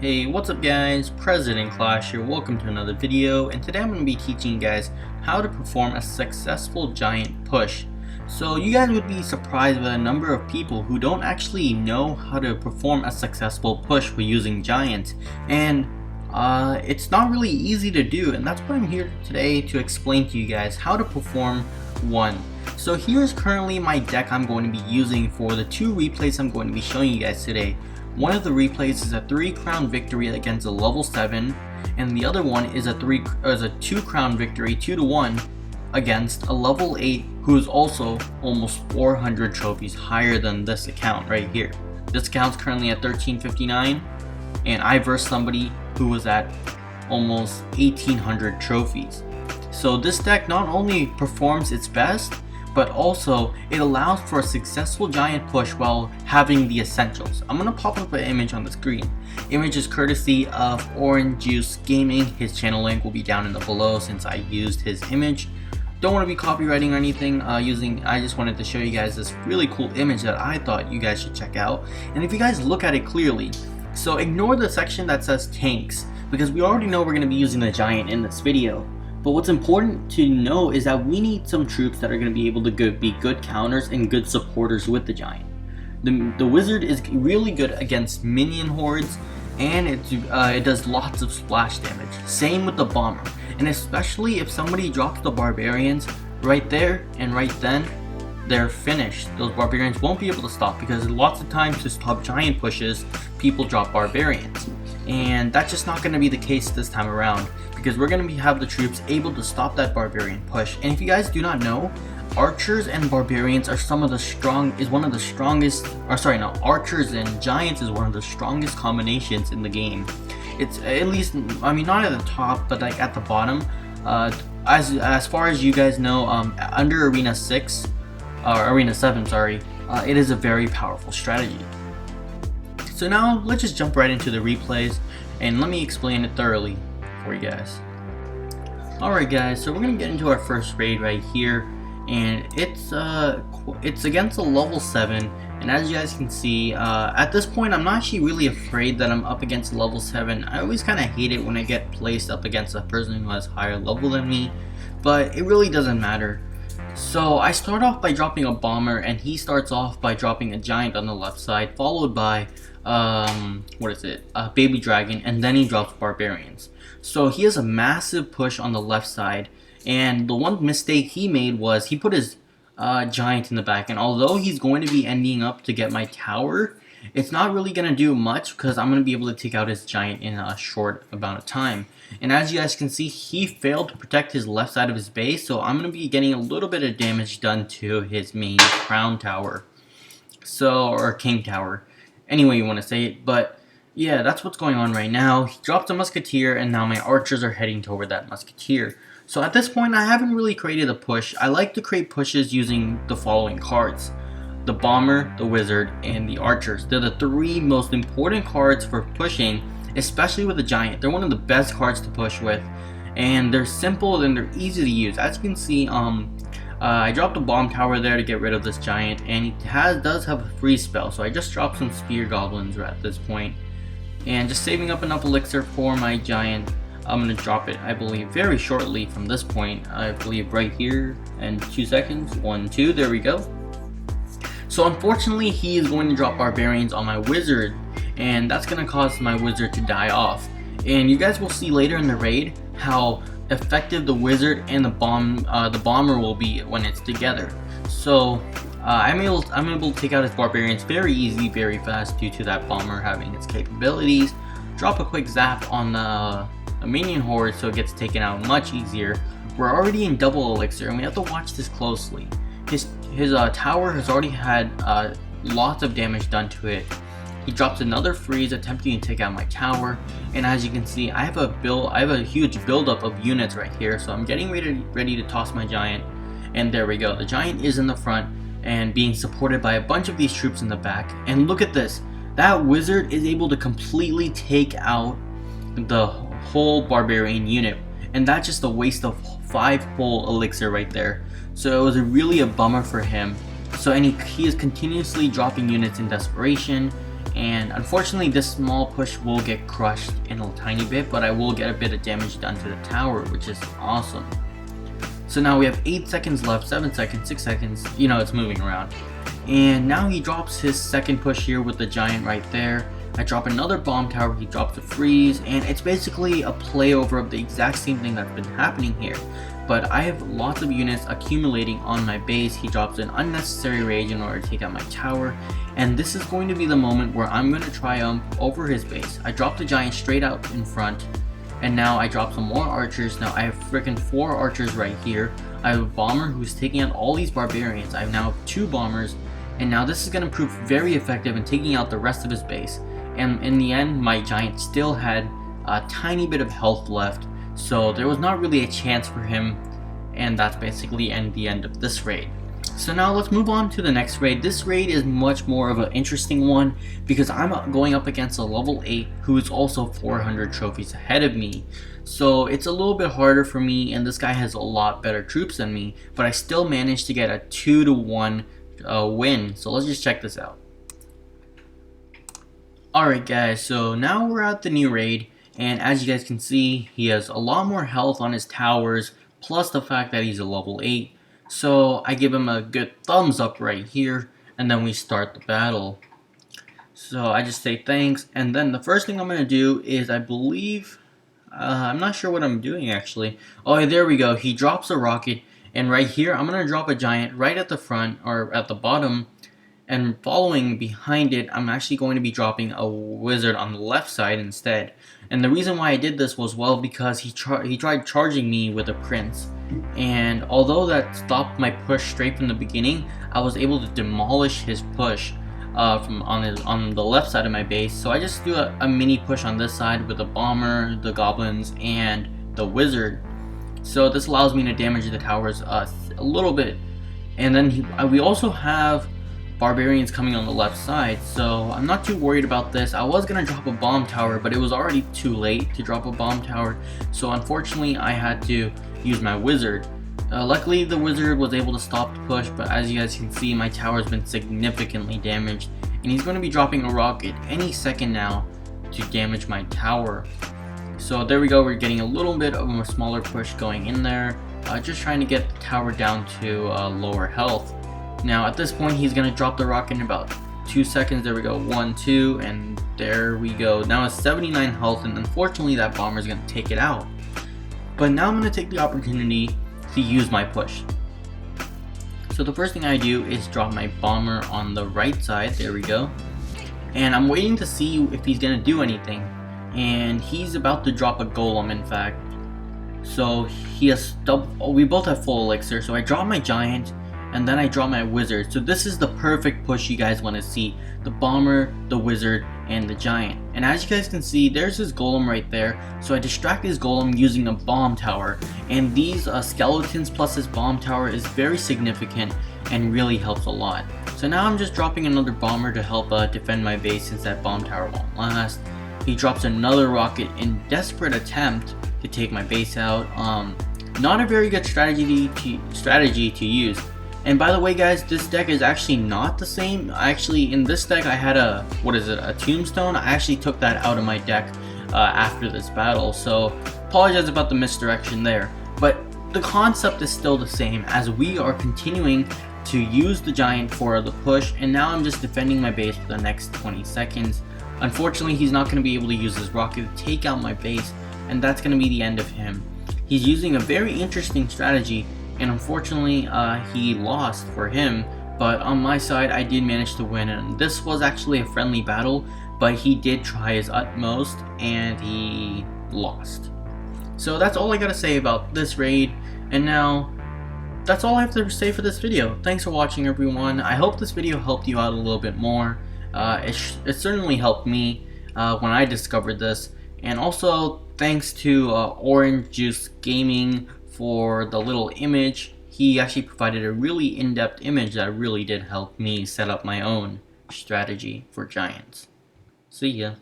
Hey, what's up guys? President Clash here. Welcome to another video, and today I'm going to be teaching you guys how to perform a successful giant push. So you guys would be surprised by the number of people who don't actually know how to perform a successful push with using giants, and it's not really easy to do, and that's why I'm here today to explain to you guys how to perform one. So here's currently my deck I'm going to be using for the two replays I'm going to be showing you guys today. One of the replays is a 3-crown victory against a level 7, and the other one is a 2-crown victory 2-1 against a level 8 who is also almost 400 trophies higher than this account right here. This account's currently at 1359, and I versed somebody who was at almost 1800 trophies. So this deck not only performs its best, but also it allows for a successful giant push while having the essentials. I'm gonna pop up an image on the screen. Image is courtesy of Orange Juice Gaming. His channel link will be down in the below since I used his image. Don't want to be copywriting or anything I just wanted to show you guys this really cool image that I thought you guys should check out. And if you guys look at it clearly, so ignore the section that says tanks, because we already know we're going to be using the giant in this video. But what's important to know is that we need some troops that are going to be able to be good counters and good supporters with the giant. The wizard is really good against minion hordes, and it does lots of splash damage. Same with the bomber, and especially if somebody drops the barbarians right there and right then, they're finished. Those barbarians won't be able to stop, because lots of times to stop giant pushes, people drop barbarians. And that's just not going to be the case this time around, because we're going to have the troops able to stop that barbarian push. And if you guys do not know, archers and barbarians are archers and giants is one of the strongest combinations in the game. It's at least, I mean, not at the top, but like at the bottom. As far as you guys know, under Arena 6, or Arena 7, sorry, it is a very powerful strategy. So now let's just jump right into the replays and let me explain it thoroughly for you guys. Alright guys, so we're gonna get into our first raid right here, and it's against a level 7, and as you guys can see, at this point I'm not actually really afraid that I'm up against a level 7. I always kind of hate it when I get placed up against a person who has higher level than me, but it really doesn't matter. So I start off by dropping a bomber, and he starts off by dropping a giant on the left side, followed by baby dragon, and then he drops barbarians. So he has a massive push on the left side, and the one mistake he made was he put his giant in the back, and although he's going to be ending up to get my tower, it's not really going to do much because I'm going to be able to take out his giant in a short amount of time. And as you guys can see, he failed to protect his left side of his base, so I'm going to be getting a little bit of damage done to his main crown tower, or king tower, any way you want to say it. But yeah, that's what's going on right now. He dropped a musketeer, and now my archers are heading toward that musketeer. So at this point, I haven't really created a push. I like to create pushes using the following cards: the bomber, the wizard, and the archers. They're the 3 most important cards for pushing, especially with the giant. They're one of the best cards to push with, and they're simple and they're easy to use. As you can see, I dropped a bomb tower there to get rid of this giant, and he does have a freeze spell, so I just dropped some spear goblins at this point, and just saving up enough elixir for my giant. I'm going to drop it, I believe, very shortly from this point. I believe right here in 2 seconds. 1, 2, there we go. So unfortunately, he is going to drop barbarians on my wizard, and that's going to cause my wizard to die off. And you guys will see later in the raid how effective the wizard and the bomber will be when it's together. So I'm able to take out his barbarians very easy, very fast, due to that bomber having its capabilities. Drop a quick zap on the minion horde so it gets taken out much easier. We're already in double elixir, and we have to watch this closely. His tower has already had lots of damage done to it. He drops another freeze attempting to take out my tower, and as you can see, I have a huge buildup of units right here, so I'm getting ready to toss my giant, and there we go. The giant is in the front and being supported by a bunch of these troops in the back, and look at this. That wizard is able to completely take out the whole barbarian unit, and that's just a waste of 5 whole elixir right there. So it was really a bummer for him. So he is continuously dropping units in desperation, And unfortunately this small push will get crushed in a tiny bit, but I will get a bit of damage done to the tower, which is awesome. So now we have 8 seconds left, 7 seconds, 6 seconds, you know, it's moving around. And now he drops his second push here with the giant right there. I drop another bomb tower, he drops a freeze, and it's basically a playover of the exact same thing that's been happening here. But I have lots of units accumulating on my base. He drops an unnecessary rage in order to take out my tower, and this is going to be the moment where I'm going to triumph over his base. I drop the giant straight out in front, and now I drop some more archers. Now I have freaking 4 archers right here. I have a bomber who's taking out all these barbarians. I now have 2 bombers, and now this is going to prove very effective in taking out the rest of his base. And in the end, my giant still had a tiny bit of health left, so there was not really a chance for him, and that's basically the end of this raid. So now let's move on to the next raid. This raid is much more of an interesting one because I'm going up against a level 8 who is also 400 trophies ahead of me. So it's a little bit harder for me, and this guy has a lot better troops than me, but I still managed to get a 2-to-1 win. So let's just check this out. Alright guys, so now we're at the new raid, and as you guys can see, he has a lot more health on his towers, plus the fact that he's a level 8. So I give him a good thumbs up right here, and then we start the battle. So I just say thanks, and then the first thing I'm going to do is, I believe, I'm not sure what I'm doing actually. Oh, there we go, he drops a rocket, and right here I'm going to drop a giant right at the front, or at the bottom. And following behind it, I'm actually going to be dropping a wizard on the left side instead. And the reason why I did this was, well, because he tried charging me with a prince. And although that stopped my push straight from the beginning, I was able to demolish his push on the left side of my base. So I just do a mini push on this side with the bomber, the goblins, and the wizard. So this allows me to damage the towers a little bit. And then we also have barbarians coming on the left side, so I'm not too worried about this. I was gonna drop a bomb tower, but it was already too late to drop a bomb tower, so unfortunately I had to use my wizard. Luckily the wizard was able to stop the push, but as you guys can see, my tower has been significantly damaged, and he's going to be dropping a rocket any second now to damage my tower. So there we go, we're getting a little bit of a smaller push going in there, just trying to get the tower down to lower health. Now at this point he's going to drop the rocket in about 2 seconds. There we go, 1, 2, and there we go. Now it's 79 health, and unfortunately that bomber is going to take it out. But now I'm going to take the opportunity to use my push. So the first thing I do is drop my bomber on the right side. There we go. And I'm waiting to see if he's going to do anything. And he's about to drop a golem, in fact. So he has we both have full elixir, so I drop my giant, and then I draw my wizard. So this is the perfect push you guys want to see. The bomber, the wizard, and the giant. And as you guys can see, there's his golem right there. So I distract his golem using a bomb tower. And these skeletons plus his bomb tower is very significant and really helps a lot. So now I'm just dropping another bomber to help defend my base, since that bomb tower won't last. He drops another rocket in desperate attempt to take my base out. Not a very good strategy to use. And by the way guys, this deck is actually not the same. Actually, in this deck I had a tombstone. I actually took that out of my deck after this battle, so apologize about the misdirection there. But the concept is still the same, as we are continuing to use the giant for the push, and now I'm just defending my base for the next 20 seconds. Unfortunately, he's not going to be able to use his rocket to take out my base, and that's going to be the end of him. He's using a very interesting strategy, and unfortunately he lost for him, but on my side I did manage to win, and this was actually a friendly battle, but he did try his utmost and he lost. So that's all I gotta say about this raid, and now that's all I have to say for this video. Thanks for watching everyone. I hope this video helped you out a little bit more. It certainly helped me when I discovered this, and also thanks to Orange Juice Gaming for the little image. He actually provided a really in-depth image that really did help me set up my own strategy for giants. See ya.